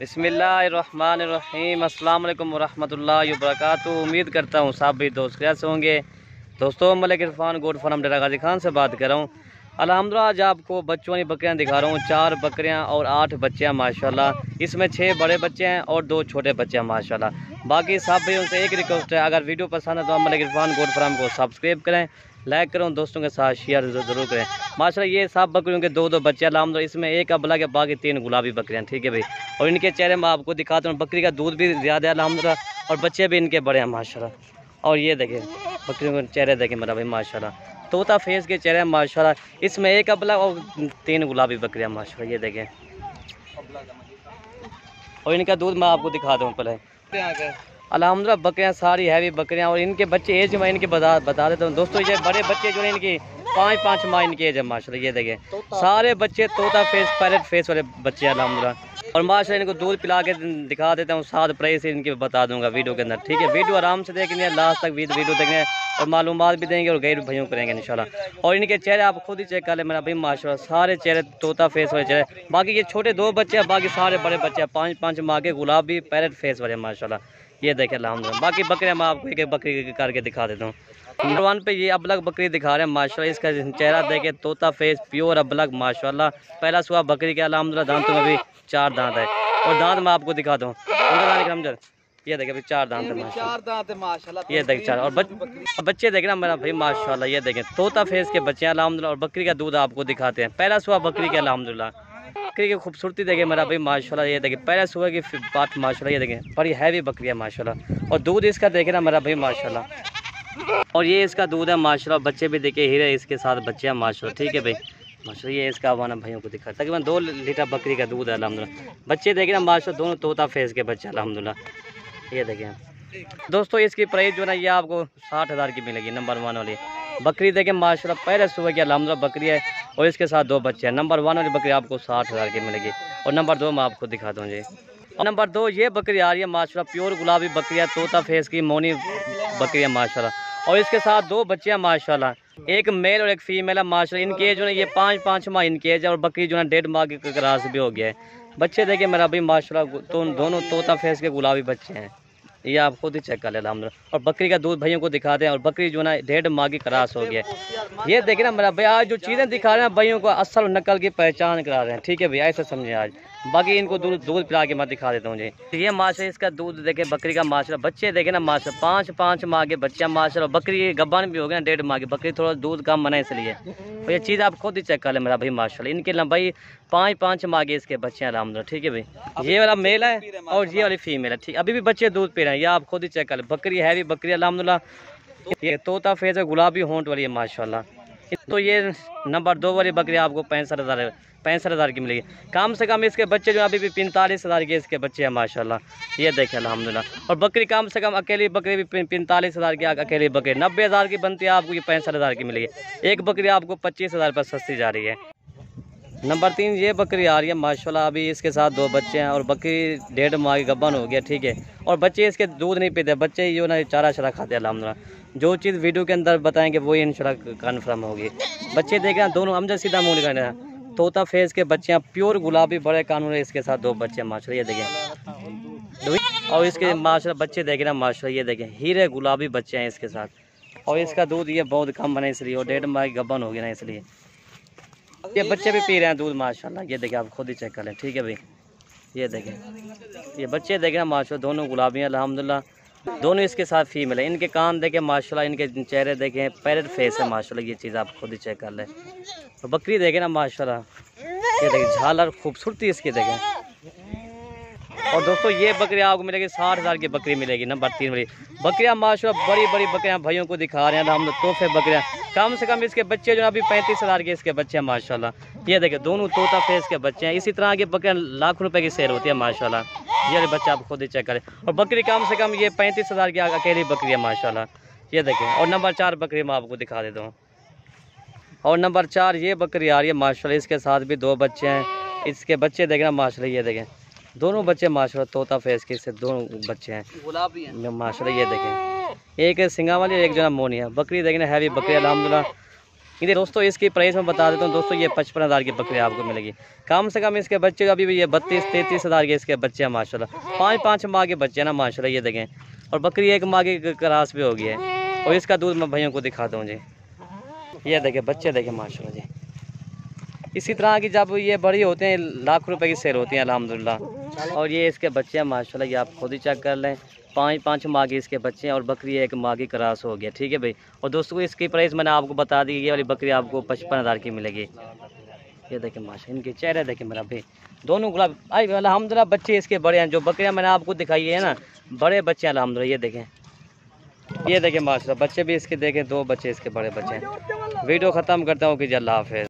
बिस्मिल्लाहिर्रहमानिर्रहीम। अस्सलाम वालेकुम वरहमतुल्लाहि वबरकातुहू। उम्मीद करता हूँ सब भी दोस्त कैसे होंगे। दोस्तों, मलिक इरफान गोट फार्म डेरा गाजी खान से बात कर रहा हूँ। अल्हम्दुलिल्लाह आज आपको बच्चों वाली बकरियाँ दिखा रहा हूँ। 4 बकरियाँ और 8 बच्चे हैं माशाल्लाह। इसमें 6 बड़े बच्चे हैं और 2 छोटे बच्चे हैं माशाल्लाह। बाकी सब भाइयों से एक रिक्वेस्ट है, अगर वीडियो पसंद है तो मलिक इरफान गोट फार्म को सब्सक्राइब करें, लाइक करें, दोस्तों के साथ शेयर जरूर करें। माशाल्लाह ये सब बकरियों के 2-2 बच्चे अल्हम्दुलिल्लाह। इसमें एक अबला के बाकी 3 गुलाबी बकरियाँ, ठीक है भाई। और इनके चेहरे में आपको दिखाता हूँ। बकरी का दूध भी ज़्यादा है अल्हम्दुलिल्लाह और बच्चे भी इनके बड़े हैं माशाल्लाह। और ये देखें बकरियों के चेहरे देखें मेरा भाई माशाल्लाह, तोता फेस के चेहरे माशाल्लाह। इसमें एक अबला और 3 गुलाबी बकरियाँ माशाल्लाह, ये देखें। और इनका दूध मैं आपको दिखा दूँ पहले। अल्हम्दुलिल्लाह बकरियाँ सारी हैवी बकरियाँ और इनके बच्चे एज मैं इनके बता देता हूँ दोस्तों। ये बड़े बच्चे जो है इनकी 5-5 माह इनकी एज है माशाल्लाह, ये देखें। सारे बच्चे तोता फेस पैरेट फेस वाले बच्चे अल्हम्दुलिल्लाह। और माशाल्लाह इनको दूध पिला के दिखा देता हूँ, साथ प्राइस इनकी बता दूंगा वीडियो के अंदर, ठीक है। वीडियो आराम से देखेंगे, लास्ट तक वीडियो देखेंगे और मालूमात भी देंगे और गैर भाइयों करेंगे इंशाल्लाह। और इनके चेहरे आप खुद ही चेक कर ले मेरा भाई माशाल्लाह, सारे चेहरे तोता फेस वाले चेहरे। बाकी ये छोटे 2 बच्चे हैं, बाकी सारे बड़े बच्चे हैं 5-5 माह के गुलाबी पैरेट फेस वाले माशाल्लाह, ये देखें अल्हम्दुलिल्लाह। बाकी बकरियाँ मैं आपको एक बकरी करके दिखा देता हूँ। नंबर 1 पे ये अबलग बकरी दिखा रहे हैं माशाल्लाह। इसका चेहरा देखे तोता फेस प्योर अबलग माशाल्लाह। पहला सुबह बकरी के अल्हम्दुलिल्लाह। दांतों में भी 4 दांत है और दांत मैं आपको दिखा दूँ। ये देखे 4 दांत है माशाल्लाह, ये देखे 4। और बच्चे देखे ना मेरा भाई माशाल्लाह, ये देखें तोता फेस के बच्चे हैं अल्हम्दुलिल्लाह। और बकरी का दूध आपको दिखाते हैं पहला सुबह बकरी के अल्हम्दुलिल्लाह। बकरी की खूबसूरती देखे मेरा भाई माशाल्लाह, ये देखे पहले सुबह की बात माशाल्लाह, ये देखें बड़ी हैवी बकरी है माशाल्लाह। और दूध इसका देखे ना मेरा भाई माशाल्लाह। और ये इसका दूध है माशाल्लाह। बच्चे भी देखे हीरे इसके साथ बच्चे हैं माशाल्लाह, ठीक है भाई माशाल्लाह। ये इसका आवाना भाइयों को दिखा तकरीबन 2 लीटर बकरी का दूध है अल्हम्दुलिल्लाह। बच्चे देखे ना माशाल्लाह, दोनों तोता फेस के बच्चे अल्हम्दुलिल्लाह, ये देखें। दोस्तों इसकी प्राइस जो है ना ये आपको 60,000 की मिलेगी। नंबर 1 वाली बकरी देखें माशाल्लाह, पहले सुबह की अल्हम्दुलिल्लाह बकरी है और इसके साथ 2 बच्चे हैं। नंबर 1 वाली बकरी आपको 60,000 की मिलेगी। और नंबर 2 मैं आपको दिखा दूँ जी। और नंबर 2 ये बकरी आ रही है माशाल्लाह, प्योर गुलाबी बकरी है, तोता फेस की मोनी बकरी है माशाल्लाह। और इसके साथ 2 बच्चे हैं माशाल्लाह, एक मेल और एक फीमेल है माशाल्लाह। इनकी एज जो है ये 5-5 माह इनकी एज है और बकरी जो है 1.5 माह के क्रॉस भी हो गया है। बच्चे देखिए मेरा भाई माशाल्लाह, तो दोनों तोता फेस के गुलाबी बच्चे हैं, ये आप खुद ही चेक कर ले अल्हम्दुलिल्लाह। और बकरी का दूध भाइयों को दिखाते हैं और बकरी जो ना 1.5 माह की क्रॉस हो गया है। ये देखिए ना मेरा भाई, आज जो चीज़ें दिखा रहे हैं भाइयों को असल नकल की पहचान करा रहे हैं, ठीक है भैया, ऐसे समझे आज। बाकी इनको दूध पिला के मैं दिखा देता हूँ जी। ये माशाल्लाह इसका दूध देखे बकरी का माशाल्लाह। बच्चे देखे ना माशाल्लाह, 5-5 माह के बच्चे माशाल्लाह। बकरी गब्बान भी हो गया 1.5 माह की बकरी, थोड़ा दूध कम बना इसलिए। और ये चीज़ आप खुद ही चेक कर ले मेरा भाई माशाल्लाह। इनकी लंबाई 5-5 माह के इसके बच्चे हैं अल्हम्दुलिल्लाह, ठीक है भाई। ये वाला मेल है और ये वाली फीमेल है, ठीक। अभी भी बच्चे दूध पी रहे हैं, ये आप खुद ही चेक कर ले। बकरी हैवी बकरी अल्हम्दुलिल्लाह। ये तोता फेस है, गुलाबी होंठ वाली है माशाल्लाह। तो ये नंबर 2 वाली बकरी आपको 65,000 की मिलेगी। कम से कम इसके बच्चे जो अभी भी 45,000 के इसके बच्चे हैं माशाल्लाह, ये देखें अल्हम्दुलिल्लाह। और बकरी कम से कम अकेली बकरी भी 45,000 की अकेली बकरी 90,000 की बनती है, आपको ये 65,000 की मिलेगी। एक बकरी आपको 25,000 पर सस्ती जा रही है। नंबर 3 ये बकरी आ रही है माशाल्लाह। अभी इसके साथ 2 बच्चे हैं और बकरी 1.5 माह की गब्बन हो गया, ठीक है। और बच्चे इसके दूध नहीं पीते, बच्चे जो ना चारा शरा खाते हैं अल्हम्दुलिल्लाह। जो चीज़ वीडियो के अंदर बताएंगे वही इंशाल्लाह कन्फर्म होगी। बच्चे देख रहे हैं दोनों, हम सीधा मुँह निकाल रहे हैं, तोता फेस के बच्चे हैं, प्योर गुलाबी बड़े कानून है। इसके साथ 2 बच्चे हैं माशाल्लाह, ये देखें। और इसके माशाल्लाह बच्चे देख रहे हैं माशाल्लाह, ये देखें हीरे गुलाबी बच्चे हैं इसके साथ। और इसका दूध ये बहुत कम बना इसलिए, और 1.5 माह की गब्बन होगी ना इसलिए। ये बच्चे भी पी रहे हैं दूध माशाल्लाह, ये देखें, आप खुद ही चेक कर लें, ठीक है भाई। ये देखें ये बच्चे देखें माशाल्लाह, दोनों गुलाबी हैं अल्हम्दुलिल्लाह। दोनों इसके साथ फीमेल है। इनके कान देखें माशाल्लाह, इनके चेहरे देखें पैरेट फेस है माशाल्लाह, ये चीज़ आप खुद ही चेक कर लें। तो बकरी देखें ना माशाल्लाह, ये देखें झालर खूबसूरती इसकी देखें। और दोस्तों ये बकरी आपको मिलेगी 60,000 की बकरी मिलेगी। नंबर 3 वाली बकरियाँ माशाल्लाह, बड़ी बड़ी बकरियाँ भाइयों को दिखा रहे हैं हम तोहफे बकरियाँ। कम से कम इसके बच्चे जो अभी 35,000 के इसके बच्चे हैं माशाल्लाह। ये देखें दोनों तोता फेस के बच्चे हैं। इसी तरह की बकरियाँ लाखों रुपए की सेल होती है माशाल्लाह, ये वाले बच्चे आप खुद ही चेक करें। और बकरी कम से कम ये 35,000 की अकेली बकरी है माशाल्लाह, ये देखें। और नंबर 4 बकरी मैं आपको दिखा देता हूँ। और नंबर 4 ये बकरी आ रही है माशाल्लाह, इसके साथ भी 2 बच्चे हैं। इसके बच्चे देखें माशाल्लाह, ये देखें दोनों बच्चे माशाल्लाह तोता फेस के से 2 बच्चे हैं माशाल्लाह, ये देखें। एक सिंगा वाली एक जना मोनी है। बकरी देखें हैवी बकरी अल्हम्दुलिल्लाह। ये दोस्तों इसकी प्राइस मैं बता देता हूँ दोस्तों, ये 55,000 की बकरी आपको मिलेगी। कम से कम इसके बच्चे अभी भी ये 32-33 हज़ार के इसके बच्चे हैं माशाल्लाह। 5-5 माह के बच्चे हैं ना माशाल्लाह, ये देखें। और बकरी 1 माह की क्रॉस भी हो गई है। और इसका दूध मैं भैया को दिखाता हूँ जी, ये देखें बच्चे देखें माशाल्लाह जी। इसी तरह की जब ये बड़ी होते हैं लाख रुपए की सेल होती है अल्हम्दुलिल्लाह। और ये इसके बच्चे हैं माशाल्लाह, ये आप खुद ही चेक कर लें। 5-5 माह के इसके बच्चे हैं और बकरी 1 माह की क्रॉस हो गया, ठीक है भाई। और दोस्तों इसकी प्राइस मैंने आपको बता दी, ये वाली बकरी आपको 55,000 की मिलेगी। ये देखें माशा, इनके चेहरे देखें मेरा भाई, दोनों गुलाब अल्हम्दुलिल्लाह। बच्चे इसके बड़े हैं, जो बकरियाँ मैंने आपको दिखाई है ना, बड़े बच्चे हैं अल्हम्दुलिल्लाह। ये देखें, ये देखें माशाल्लाह, बच्चे भी इसके देखें, 2 बच्चे इसके बड़े बच्चे हैं। वीडियो ख़त्म करता हूँ कि अल्लाह हाफ़िज़।